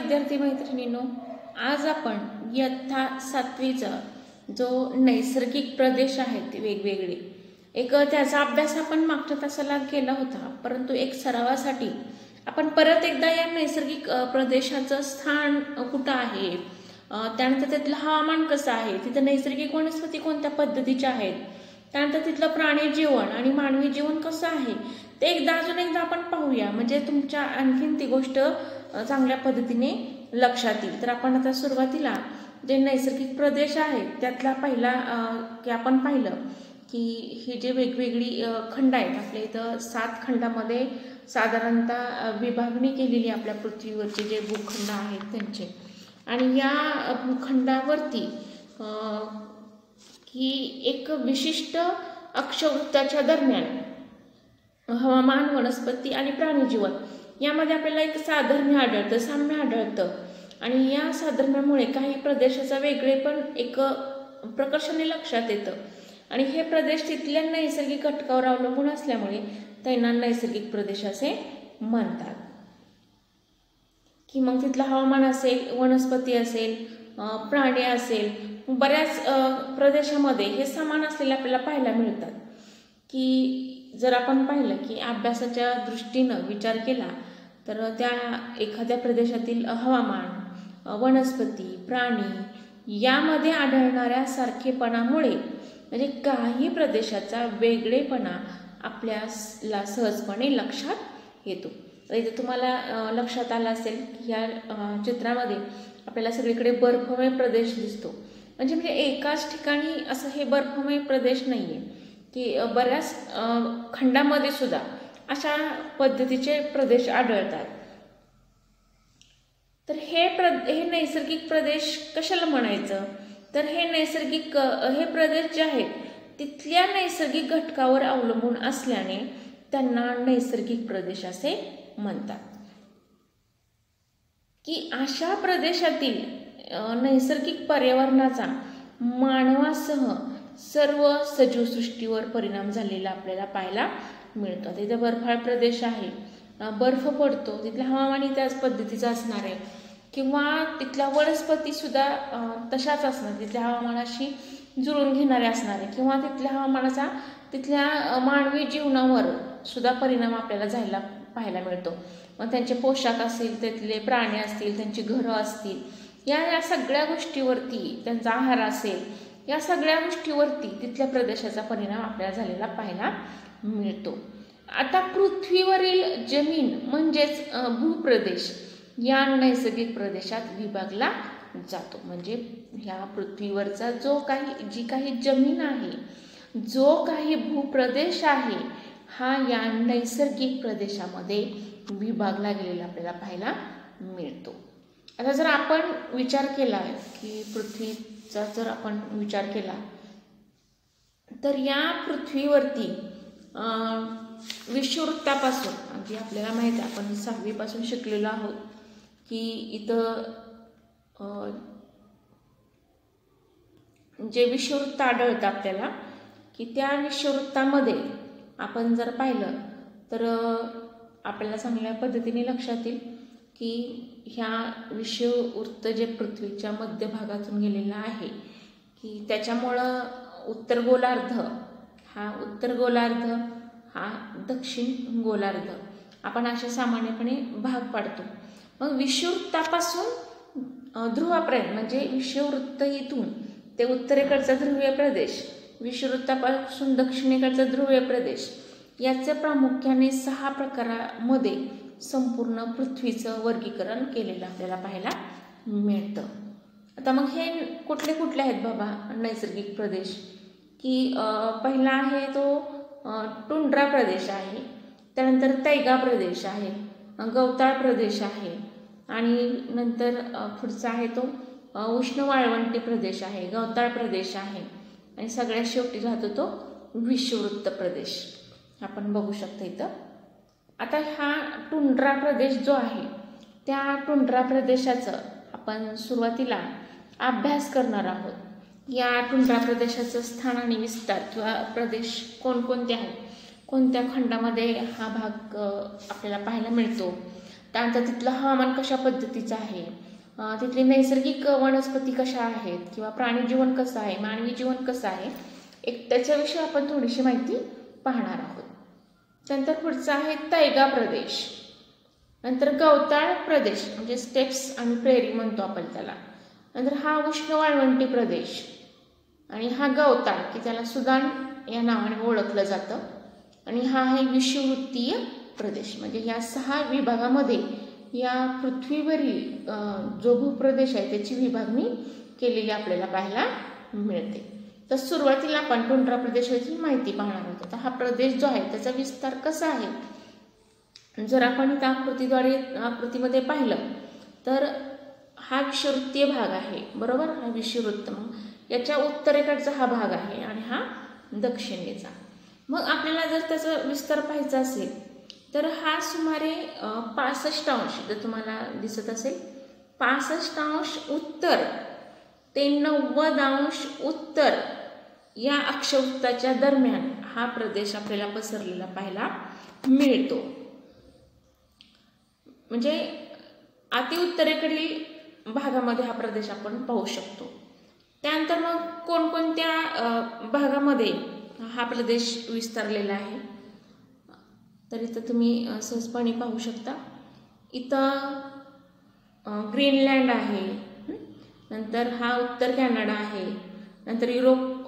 विद्यार्थी मैत्रिणींनो, आज आपण इयत्ता 7वीचा जो नैसर्गिक प्रदेश आहेत वेगवेगळे त्याचा अभ्यास आपण मागच्या तासाला केला होता, परंतु एक सरावासाठी आपण परत एकदा या नैसर्गिक प्रदेशाचं स्थान कुठं आहे, त्यानंतर तिथलं हवामान कसं आहे, तिथं नैसर्गिक वनस्पती कोणत्या पद्धतीच्या आहेत, त्यानंतर तिथलं प्राणी जीवन आणि मानवी जीवन कसं आहे ते अजून एकदा आपण पाहूया, म्हणजे तुमच्या आणखीन ती गोष्ट चांगल्या पद्धतीने लक्षात येईल। तर आपण आता सुरुवातीला जे नैसर्गिक प्रदेश आहेत त्यातला पहिला की आपण पाहिलं की ही जे वेगवेगळी खंड आहेत, आपल्या इथं 7 खंडामध्ये साधारणतः विभागणी केलेली आपल्या पृथ्वीवरचे जे भूखंड आहेत त्यांचे, आणि या भूखंडावरती की एक विशिष्ट अक्षवृत्ताच्या दरम्यान हवामान, वनस्पती आणि प्राणीजीवन यामध्ये आपल्याला एक साधर्म्य आढळतं, साम्य आढळतं, आणि या साधर्म्यामुळे काही प्रदेशाचा वेगळेपण एक प्रकर्षाने लक्षात येतं, आणि हे प्रदेश तिथल्या नैसर्गिक घटकावर अवलंबून असल्यामुळे त्यांना नैसर्गिक प्रदेश असे म्हणतात। की मग तिथलं हवामान असेल, वनस्पती असेल, प्राणी असेल, बऱ्याच प्रदेशामध्ये हे समान असलेले आपल्याला पाहायला मिळतात। की जर आपण पाहिलं की अभ्यासाच्या दृष्टीनं विचार केला तर त्या एखाद्या प्रदेशातील हवामान, वनस्पती, प्राणी यामध्ये आढळणाऱ्या सारखेपणामुळे म्हणजे काही प्रदेशाचा वेगळेपणा आपल्याला सहजपणे लक्षात येतो। तर इथे तुम्हाला लक्षात आलं असेल की या चित्रामध्ये आपल्याला सगळीकडे बर्फमय प्रदेश दिसतो, म्हणजे एकाच ठिकाणी असं हे बर्फमय प्रदेश नाहीये की बऱ्याच खंडामध्ये सुद्धा अशा पद्धतीचे प्रदेश आढळतात। तर हे नैसर्गिक प्रदेश कशाला म्हणायचं, तर हे प्रदेश जे आहेत तिथल्या नैसर्गिक घटकावर अवलंबून असल्याने त्यांना नैसर्गिक प्रदेश असे म्हणतात। की अशा प्रदेशातील नैसर्गिक पर्यावरणाचा मानवासह सर्व सजीव सृष्टीवर परिणाम झालेला आपल्याला पाहायला मिळतो। तिथे बर्फाळ प्रदेश आहे, बर्फ पडतो, तिथलं हवामान त्याच पद्धतीचं असणार आहे, किंवा तिथल्या वनस्पती सुद्धा तशाच असणार, तिथल्या हवामानाशी जुळून घेणारे असणार आहे, किंवा तिथल्या हवामानाचा तिथल्या मानवी जीवनावर सुद्धा परिणाम आपल्याला पाहायला मिळतो। मग त्यांचे पोशाख असतील, तिथले प्राणी असतील, त्यांची घरं असतील, या सगळ्या गोष्टीवरती, त्यांचा आहार असेल, या सगळ्या गोष्टीवरती तिथल्या प्रदेशाचा परिणाम आपल्याला झालेला पाहायला मिळतो। आता पृथ्वीवरील जमीन म्हणजेच भूप्रदेश या नैसर्गिक प्रदेशात विभागला जातो। म्हणजे ह्या पृथ्वीवरचा जी काही जमीन आहे, जो काही भूप्रदेश आहे, हा या नैसर्गिक प्रदेशामध्ये विभागला गेलेला आपल्याला पाहायला मिळतो। आता जर आपण विचार केला की पृथ्वीचा जर आपण विचार केला तर या पृथ्वीवरती विषुववृत्तापासून, अगदी आपल्याला माहिती आहे, आपण 6वी पासून शिकलेलो आहोत की इथं जे विषुववृत्त आढळतं आपल्याला, की त्या विषुववृत्तामध्ये आपण जर पाहिलं तर आपल्याला चांगल्या पद्धतीने लक्षात येईल की ह्या विषुववृत्त जे पृथ्वीच्या मध्यभागातून गेलेला आहे की त्याच्यामुळं उत्तर गोलार्ध हा दक्षिण गोलार्ध आपण अशा सामान्यपणे भाग पाडतो। मग विषुववृत्तापासून ध्रुवापर्यंत, म्हणजे विषुववृत्त इथून ते उत्तरेकडचा ध्रुवीय प्रदेश, विषुववृत्तापासून दक्षिणेकडचा ध्रुवीय प्रदेश, याचे प्रामुख्याने 6 प्रकारामध्ये संपूर्ण पृथ्वीचं वर्गीकरण केलेलं आपल्याला पाहायला मिळतं। आता मग हे कुठले कुठले आहेत बाबा नैसर्गिक प्रदेश, की पहिला आहे तो टुंड्रा प्रदेश आहे, त्यानंतर तैगा प्रदेश आहे, गवताळ प्रदेश आहे, आणि नंतर पुढचा आहे तो उष्ण वाळवंटी प्रदेश आहे, गवताळ प्रदेश आहे, आणि सगळ्यात शेवटी राहतो तो विषुववृत्त प्रदेश आपण बघू शकता इथं। आता हा टुंड्रा प्रदेश जो आहे त्या टुंड्रा प्रदेशाचं आपण सुरुवातीला अभ्यास करणार आहोत। या टुंड्रा प्रदेशाचं स्थान आणि विस्तार किंवा प्रदेश कोणकोणते आहेत, कोणत्या खंडामध्ये हा भाग आपल्याला पाहायला मिळतो, त्यानंतर तिथलं हवामान कशा पद्धतीचं आहे, तिथली नैसर्गिक वनस्पती कशा आहेत किंवा प्राणी जीवन कसं आहे, मानवी जीवन कसं आहे, एक त्याच्याविषयी आपण थोडीशी माहिती पाहणार आहोत. त्यानंतर पुढचा आहे तैगा प्रदेश, नंतर गवताळ प्रदेश म्हणजे स्टेप्स आणि प्रेरी म्हणतो आपण त्याला. नंतर हा उष्ण वाळवंटी प्रदेश आणि हा गवताळ की त्याला सुदान या नावाने ओळखलं जातं. आणि हा आहे विषुववृत्तीय प्रदेश. म्हणजे ह्या 6 विभागामध्ये या पृथ्वीवरील जो भूप्रदेश आहे त्याची विभागणी केलेली आपल्याला पाहायला मिळते. तर सुरुवातीला आपण टुंड्रा प्रदेशाची माहिती पाहणार आहोत. तर हा प्रदेश जो आहे त्याचा विस्तार कसा आहे, जर आपण इथं आकृतीमध्ये पाहिलं तर हा विषुववृत्तीय भाग आहे, बरोबर. हा विषुववृत्त, मग याच्या उत्तरेकडचा हा भाग आहे आणि हा दक्षिणेचा. मग आपल्याला जर त्याचा विस्तार पाहायचा असेल तर हा सुमारे 65° जर तुम्हाला दिसत असेल 65° उत्तर ते 90° उत्तर या अक्षवृत्ताच्या दरम्यान हा प्रदेश आपल्याला पसरलेला पाहायला मिळतो. म्हणजे अतिउत्तरेकडील भागामध्ये हा प्रदेश आपण पाहू शकतो. त्यानंतर मग कोणकोणत्या भागामध्ये हा प्रदेश विस्तारलेला आहे तर इथं तुम्ही सहजपणे पाहू शकता. इथं ग्रीनलँड आहे, नंतर हा उत्तर कॅनडा आहे, नंतर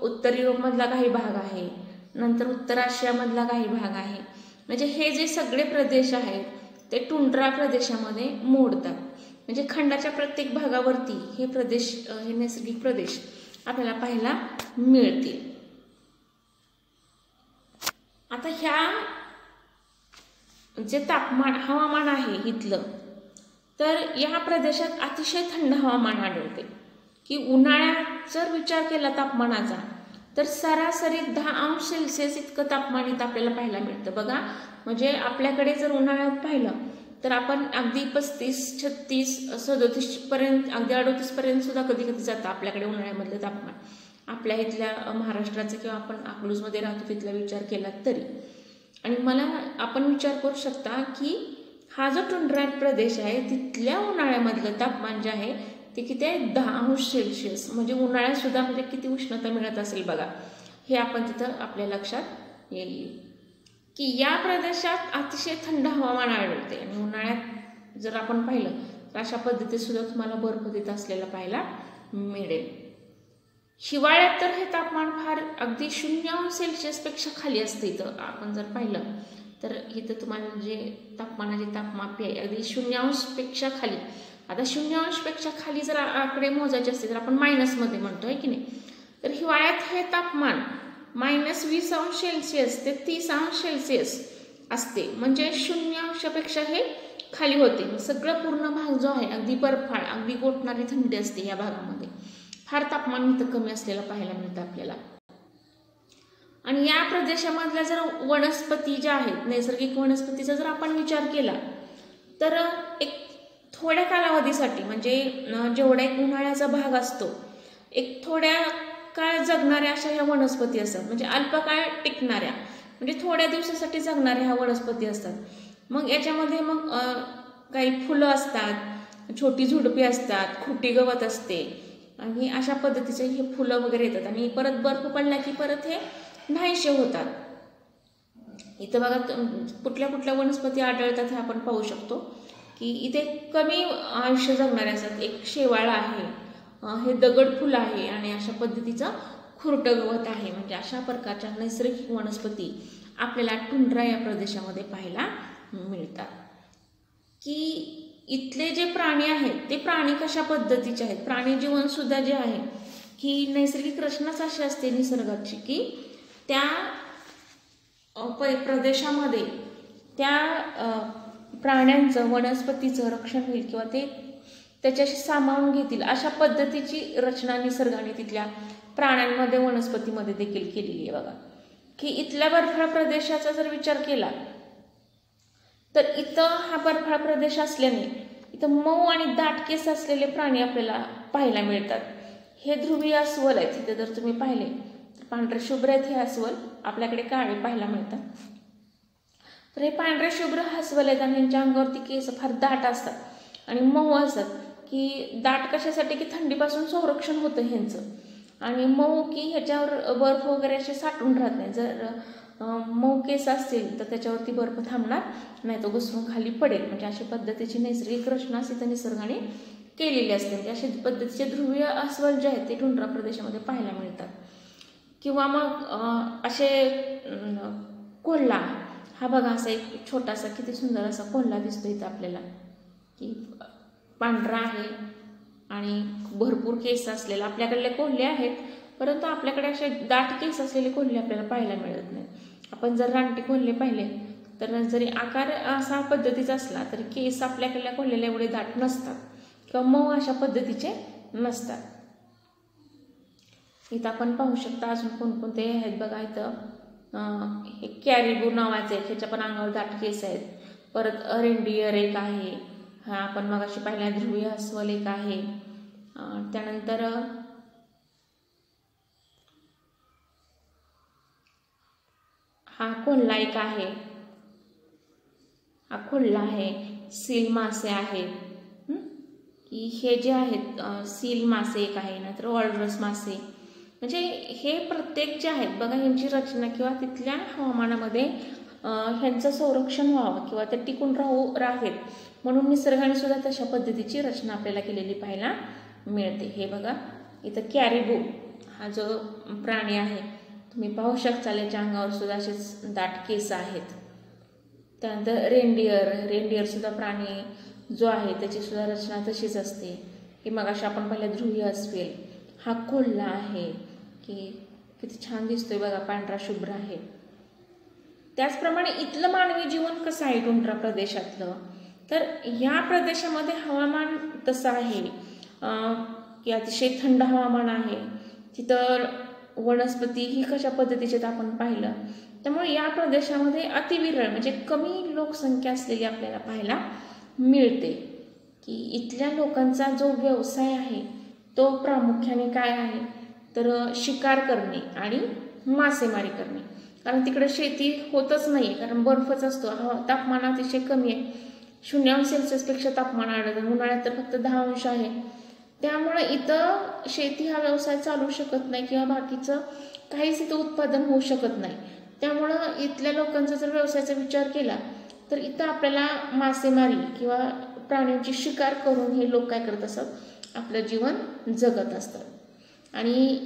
उत्तर युरोपमधला काही भाग आहे, नंतर उत्तर आशियामधला काही भाग आहे. म्हणजे हे जे सगळे प्रदेश आहेत ते टुंड्रा प्रदेशामध्ये मोडतात. म्हणजे खंडाच्या प्रत्येक भागावरती हे नैसर्गिक प्रदेश आपल्याला पाहायला मिळतील. आता ह्या जे हवामान आहे इथलं, तर या प्रदेशात अतिशय थंड हवामान आढळते. की उन्हाळ्यात जर विचार केला तापमानाचा तर सरासरी 10°C इतकं तापमान इथं आपल्याला पाहायला मिळतं. बघा, म्हणजे आपल्याकडे जर उन्हाळ्यात पाहिलं तर आपण अगदी 35, 36, 37 पर्यंत, अगदी 38 पर्यंत सुद्धा कधी कधी जातं आपल्याकडे उन्हाळ्यामधलं तापमान. आपल्या इथल्या महाराष्ट्राचं किंवा आपण अकलूजमध्ये राहतो तिथला विचार केला तरी. आणि आपण विचार करू शकता की हा जो टुंड्रा प्रदेश आहे तिथल्या उन्हाळ्यामधलं तापमान जे आहे ते किती आहे, 10°C. म्हणजे उन्हाळ्यात सुद्धा म्हणजे किती उष्णता मिळत असेल बघा. हे आपण तिथं आपल्या लक्षात येईल की या प्रदेशात अतिशय थंड हवामान आढळते. आणि उन्हाळ्यात जर आपण पाहिलं तर अशा पद्धतीत सुद्धा तुम्हाला बर्फ तिथं असलेला पाहायला मिळेल. हिवाळ्यात तर हे तापमान फार अगदी 0°C पेक्षा खाली असते. इथं आपण जर पाहिलं तर इथं तुम्हाला जे तापमानाचे तापमापी आहे अगदी 0° पेक्षा खाली. आता 0° पेक्षा खाली जर आकडे मोजायचे असते तर आपण मायनसमध्ये म्हणतोय की नाही. तर हिवाळ्यात हे तापमान -20°C ते 30°C असते. म्हणजे 0° पेक्षा हे खाली होते. सगळं पूर्ण भाग जो आहे अगदी बर्फाळ, अगदी गोठणारी थंडी असते या भागामध्ये. फार तापमान इथं कमी असलेलं पाहायला मिळतं आपल्याला. आणि या प्रदेशामधल्या जर वनस्पती ज्या आहेत, नैसर्गिक वनस्पतीचा जर आपण विचार केला तर एक थोड्या कालावधीसाठी, म्हणजे जेवढा एक उन्हाळ्याचा भाग असतो, एक थोड्या काळ जगणाऱ्या अशा ह्या वनस्पती असतात. म्हणजे अल्पकाळ टिकणाऱ्या, म्हणजे थोड्या दिवसासाठी जगणाऱ्या ह्या वनस्पती असतात. मग याच्यामध्ये मग काही फुलं असतात, छोटी झुडपी असतात, खुटी गवत असते आणि अशा पद्धतीचे हे फुलं वगैरे येतात. आणि परत बर्फ पडला की परत हे नाहीसे होतात. इथं बघा कुठल्या कुठल्या वनस्पती आढळतात हे आपण पाहू शकतो की इथे कमी आयुष्य जगणारे असतात. एक शेवाळ आहे, हे दगड फुल आहे आणि अशा पद्धतीचं खुरटं गवत आहे. म्हणजे अशा प्रकारच्या नैसर्गिक वनस्पती आपल्याला टुंड्रा या प्रदेशामध्ये पाहायला मिळतात. की इथले जे प्राणी आहेत ते प्राणी कशा पद्धतीचे आहेत, प्राणी जीवन सुद्धा जे आहे की नैसर्गिक रचनाच अशी असते निसर्गाची की त्या प्रदेशामध्ये त्या प्राण्यांचं, वनस्पतीचं रक्षण होईल किंवा ते त्याच्याशी सामावून घेतील अशा पद्धतीची रचना निसर्गाने तिथल्या प्राण्यांमध्ये, वनस्पतीमध्ये देखील केलेली आहे. बघा की इथल्या बर्फाळ प्रदेशाचा जर विचार केला तर इथं हा बर्फाळ प्रदेश असल्याने इथं मऊ आणि दाट केस असलेले प्राणी आपल्याला पाहायला मिळतात. हे ध्रुवीय अस्वल आहेत. तिथे जर तुम्ही पाहिले तर पांढरे शुभ्र आहेत हे अस्वल, आपल्याकडे काळे पाहायला मिळतात. तर हे पांढरे शुभ्र अस्वल आहेत आणि यांच्या अंगावरती केस फार दाट असतात आणि मऊ असतात, की दाट कशासाठी की थंडीपासून संरक्षण होतं ह्यांचं, आणि मऊ की ह्याच्यावर बर्फ वगैरे असे साठून राहत नाही. जर मऊ केस असतील तर त्याच्यावरती बर्फ थांबणार नाही, तो घसरून खाली पडेल. म्हणजे अशा पद्धतीची नैसर्गिक रचना तिथं निसर्गाने केलेली असते. म्हणजे अशा पद्धतीचे ध्रुवीय अस्वल जे आहेत ते टुंड्रा प्रदेशामध्ये पाहायला मिळतात. किंवा मग असे कोल्हा, हा बघा असा एक छोटासा किती सुंदर असा कोल्हा दिसतो इथं आपल्याला, की पांढरा आहे आणि भरपूर केस असलेला. आपल्याकडले कोल्हे आहेत, परंतु आपल्याकडे असे दाट केस असलेले कोल्हे आपल्याला पाहायला मिळत नाही. आपण जर रानटी कोल्हे पाहिले तर जरी आकार असा पद्धतीचा असला तरी केस आपल्याकडल्या कोल्ह्याला एवढे दाट नसतात किंवा मऊ अशा पद्धतीचे नसतात. इथं आपण पाहू शकता अजून कोणकोणते आहेत बघा. इथं हे कॅरिबू नावाचे, ह्याच्या पण अंगावर दाट केस आहेत. परत रेंडियर एक आहे, हा आपण मगाशी पाहिला ध्रुवीय अस्वल एक आहे. त्यानंतर हा कोल्हा एक आहे, हा कोल्हा आहे. सील मासे आहेत, की हे जे आहेत सील मासे एक आहे, नंतर वॉलरस मासे. म्हणजे हे प्रत्येक जे आहेत बघा, यांची रचना किंवा तिथल्या हवामानामध्ये ह्यांचं संरक्षण व्हावं किंवा ते टिकून राहावेत म्हणून निसर्गाने सुद्धा तशा पद्धतीची रचना आपल्याला केलेली पाहायला मिळते. हे बघा इथं कॅरिबू हा जो प्राणी आहे तुम्ही पाहू शकता, याच्या अंगावर सुद्धा असेच दाट केस आहेत. त्यानंतर रेंडियर सुद्धा प्राणी जो आहे त्याची सुद्धा रचना तशीच असते. की मगाशी आपण पाहिलं ध्रुवीय अस्वल, हा कोल्हा आहे की किती छान दिसतोय बघा, पांढरा शुभ्र आहे. त्याचप्रमाणे इथलं मानवी जीवन कसं आहे टुंड्रा प्रदेशातलं, तर या प्रदेशामध्ये हवामान तसं आहे की अतिशय थंड हवामान आहे. तिथं वनस्पती ही कशा पद्धतीचे आपण पाहिलं, त्यामुळे या प्रदेशामध्ये अतिविरळ म्हणजे कमी लोकसंख्या असलेली आपल्याला पाहायला मिळते. की इथल्या लोकांचा जो व्यवसाय आहे तो प्रामुख्याने काय आहे तर शिकार करणे आणि मासेमारी करणे. कारण तिकडे शेती होतच नाही, कारण बर्फच असतो, तापमान अतिशय कमी आहे, 0°C तापमान आढळतं. उन्हाळ्यात तर फक्त 10° आहे. त्यामुळे इथं शेती हा व्यवसाय चालू शकत नाही किंवा बाकीचं काहीच इथं उत्पादन होऊ शकत नाही. त्यामुळं इथल्या लोकांचा जर व्यवसायाचा विचार केला तर इथं आपल्याला मासेमारी किंवा प्राण्यांची शिकार करून हे लोक काय करत असतात, आपलं जीवन जगत असतात. आणि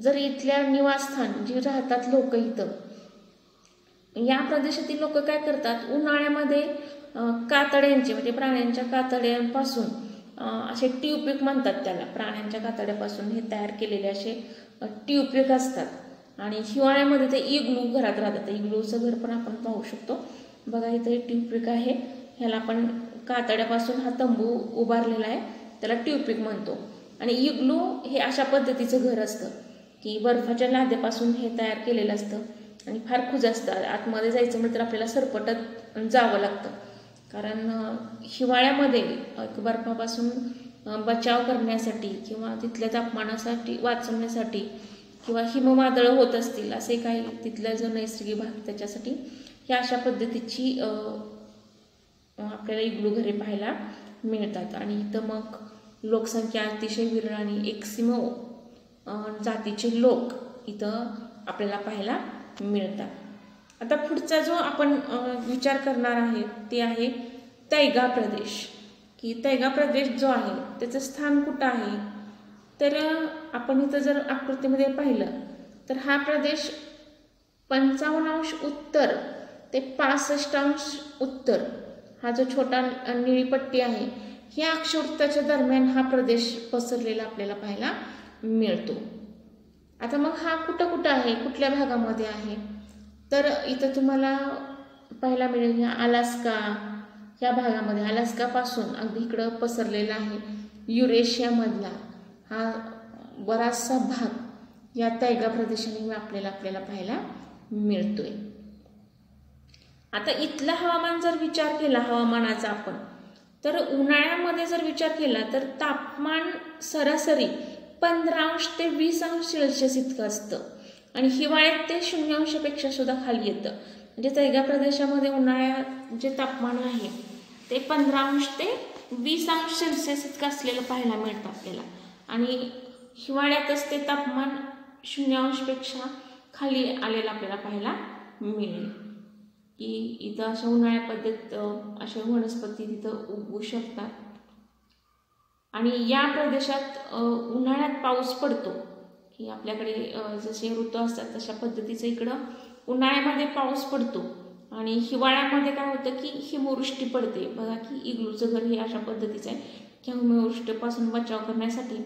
जर इथल्या निवासस्थान जे राहतात लोक, इथं या प्रदेशातील लोक काय करतात, उन्हाळ्यामध्ये कातड्यांचे म्हणजे प्राण्यांच्या कातड्यांपासून असे ट्यूबवेक म्हणतात त्याला, प्राण्यांच्या कातड्यापासून हे तयार केलेले असे ट्यूबवेक असतात. आणि हिवाळ्यामध्ये ते इग्लू घरात राहतात. इग्लूचं घर पण आपण पाहू शकतो बघा, इथं एक ट्यूबवेक आहे, ह्याला आपण कातड्यापासून हा तंबू उभारलेला आहे, त्याला ट्यूबवेक म्हणतो. आणि इग्लू हे अशा पद्धतीचं घर असतं की बर्फाच्या लाद्यापासून हे तयार केलेलं असतं आणि फार खुज असतं. आतमध्ये जायचं म्हणजे तर आपल्याला सरपटत जावं लागतं, कारण हिवाळ्यामध्ये बर्फापासून बचाव करण्यासाठी किंवा तिथल्या तापमानासाठी वाचवण्यासाठी किंवा हिमवादळं होत असतील असे काही तिथला जो नैसर्गिक भाग त्याच्यासाठी ह्या अशा पद्धतीची आपल्याला इग्लू घरे पाहायला मिळतात. आणि इथं मग लोकसंख्या अतिशय विरळ आणि एक्सिमो जातीचे लोक इथं आपल्याला पाहायला मिळतात. आता पुढचा जो आपण विचार करणार आहे ते आहे तैगा प्रदेश. की तैगा प्रदेश जो आहे त्याचं स्थान कुठं आहे, तर आपण इथं जर आकृतीमध्ये पाहिलं तर हा प्रदेश 55° उत्तर ते 65° उत्तर हा जो छोटा निळी पट्टी आहे, ह्या अक्षवृत्ताच्या दरम्यान हा प्रदेश पसरलेला आपल्याला पाहायला मिळतो. आता मग हा कुठं आहे, कुठल्या भागामध्ये आहे, तर इथं तुम्हाला पाहायला मिळेल या अलास्का या भागामध्ये, अलास्कापासून अगदी इकडं पसरलेला आहे. युरेशियामधला हा बराचसा भाग या तैगा प्रदेशाने आपल्याला पाहायला मिळतोय. आता इथला हवामान जर विचार केला हवामानाचा आपण, तर उन्हाळ्यामध्ये जर विचार केला तर तापमान सरासरी 15° ते 20°C इतकं असतं आणि हिवाळ्यात ते 0°पेक्षा सुद्धा खाली येतं. म्हणजे तैगा प्रदेशामध्ये उन्हाळ्यात जे तापमान आहे ते 15 ते 20 सेल्सिअस इतकं असलेलं पाहायला मिळतं आपल्याला, आणि हिवाळ्यातच ते तापमान 0 खाली आलेलं आपल्याला पाहायला मिळेल. की इथं अशा उन्हाळ्या पद्धत अशा वनस्पती तिथं उगवू शकतात. आणि या प्रदेशात उन्हाळ्यात पाऊस पडतो, की आपल्याकडे जसे ऋतू असतात तशा पद्धतीचं इकडं उन्हाळ्यामध्ये पाऊस पडतो, आणि हिवाळ्यामध्ये काय होतं की हिमवृष्टी पडते. बघा की इग्लूचं घर हे अशा पद्धतीचं आहे की हिमवृष्टीपासून बचाव करण्यासाठी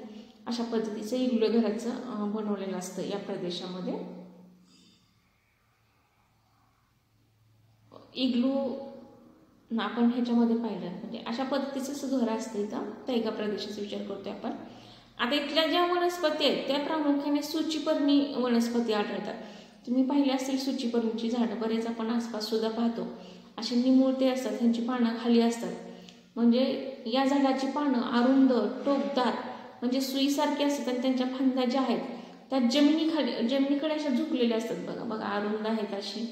अशा पद्धतीचं इग्लू घराचं बनवलेलं असतं या प्रदेशामध्ये. इग्लू आपण ह्याच्यामध्ये पाहिलं म्हणजे अशा पद्धतीचं घर असतं इथं तैगा प्रदेशाचा विचार करतोय आपण. आता इथल्या ज्या वनस्पती आहेत त्या प्रामुख्याने सूचीपर्णी वनस्पती आढळतात. तुम्ही पाहिले असतील सूचीपर्णीची झाडं बरेच आपण आसपास सुद्धा पाहतो. असे निमुळते असतात, त्यांची पानं खाली असतात. म्हणजे या झाडाची पानं अरुंद टोकदार म्हणजे सुईसारखी असतात, आणि त्यांच्या फांद्या ज्या आहेत त्या जमिनीकडे अशा झुकलेल्या असतात. बघा अरुंद आहेत अशी,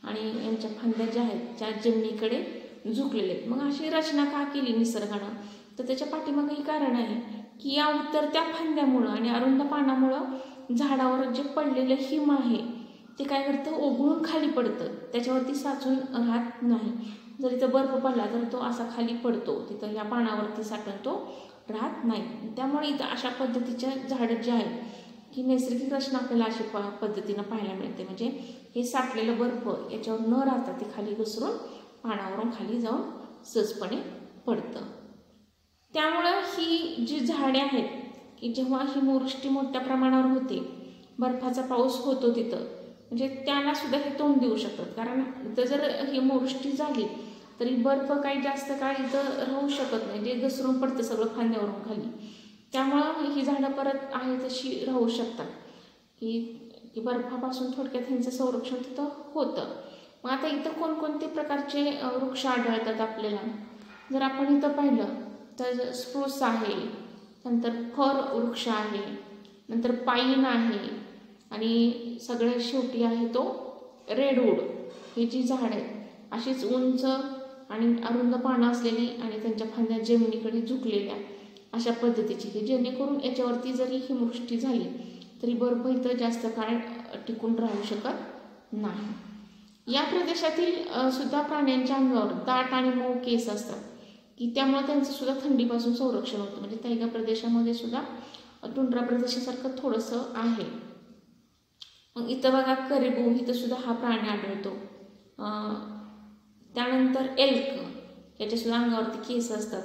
आणि यांच्या फांद्या ज्या आहेत त्या जमिनीकडे झुकलेले आहेत. मग अशी रचना का केली निसर्गानं, तर त्याच्या पाठीमागे हे कारण आहे की या उतरत्या फांद्यामुळं आणि अरुंद पानामुळं झाडावर जे पडलेलं हिम आहे ते काय करतं, ओघळून खाली पडतं, त्याच्यावरती साचून राहत नाही. जर इथं बर्फ पडला तर तो असा खाली पडतो, तिथं या पानावरती साठून तो राहत नाही. त्यामुळे इथं अशा पद्धतीच्या झाडं जे आहेत की नैसर्गिक रचना आपल्याला अशी पद्धतीनं पाहायला मिळते. म्हणजे हे साठलेलं बर्फ याच्यावर न राहता ते खाली घसरून पानावरून खाली जाऊन सहजपणे पडतं. त्यामुळं ही जी झाडे आहेत की जेव्हा हिमवृष्टी मोठ्या प्रमाणावर होते, बर्फाचा पाऊस होतो तिथं, म्हणजे त्याला सुद्धा हे तोंड देऊ शकतात. कारण इथं जर हिमवृष्टी झाली तरी बर्फ काही जास्त काळ इथं राहू शकत नाही, जे घसरून पडतं सगळं फांद्यावरून खाली. त्यामुळं ही झाडं परत आहे तशी राहू शकतात, की बर्फापासून थोडक्यात ह्यांचं संरक्षण तिथं होतं. मग आता इथं कोणकोणते प्रकारचे वृक्ष आढळतात आपल्याला, जर आपण इथं पाहिलं तर स्प्रूस आहे, नंतर फर वृक्ष आहे, नंतर पाईन आहे, आणि सगळ्यात शेवटी आहे तो रेडवूड. ही जी झाड आहेत अशीच उंच आणि अरुंद पानं असलेली आणि त्यांच्या फांद्या जमिनीकडे झुकलेल्या अशा पद्धतीची, की जेणेकरून याच्यावरती जरी हिमवृष्टी झाली तरी बर्फ इथं जास्त काळ टिकून राहू शकत नाही. या प्रदेशातील सुद्धा प्राण्यांच्या अंगावर दाट आणि मऊ केस असतात, की त्यामुळे त्यांचं सुद्धा थंडीपासून संरक्षण होतं. म्हणजे तैगा प्रदेशामध्ये सुद्धा टुंड्रा प्रदेशासारखं थोडंसं आहे. मग इथं बघा करिबू, इथं सुद्धा हा प्राणी आढळतो. त्यानंतर एल्क, याच्या सुद्धा अंगावरती केस असतात,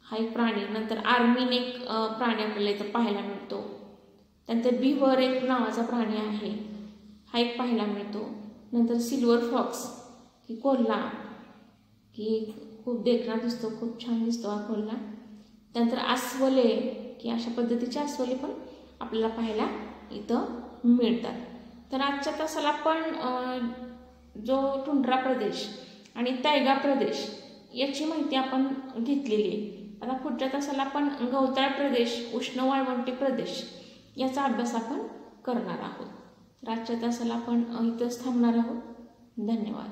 हा एक प्राणी. नंतर आर्मीन एक प्राणी आपल्याला इथं पाहायला मिळतो. त्यानंतर बिव्हर एक नावाचा प्राणी आहे, हा एक पाहायला मिळतो. नंतर सिल्वर फॉक्स की कोल्हा, की खूप देखणा दिसतो, खूप छान दिसतो हा कोल्हा. त्यानंतर अस्वले, की अशा पद्धतीचे अस्वले पण आपल्याला पाहायला इथं मिळतात. तर आजच्या तासाला आपण जो टुंड्रा प्रदेश आणि तैगा प्रदेश याची माहिती आपण घेतलेली आहे. आता पुढच्या तासाला आपण गवताळ प्रदेश, उष्ण वाळवंटी प्रदेश याचा अभ्यास आपण करणार आहोत. आजच्या तासाला आपण इथंच थांबणार आहोत. धन्यवाद.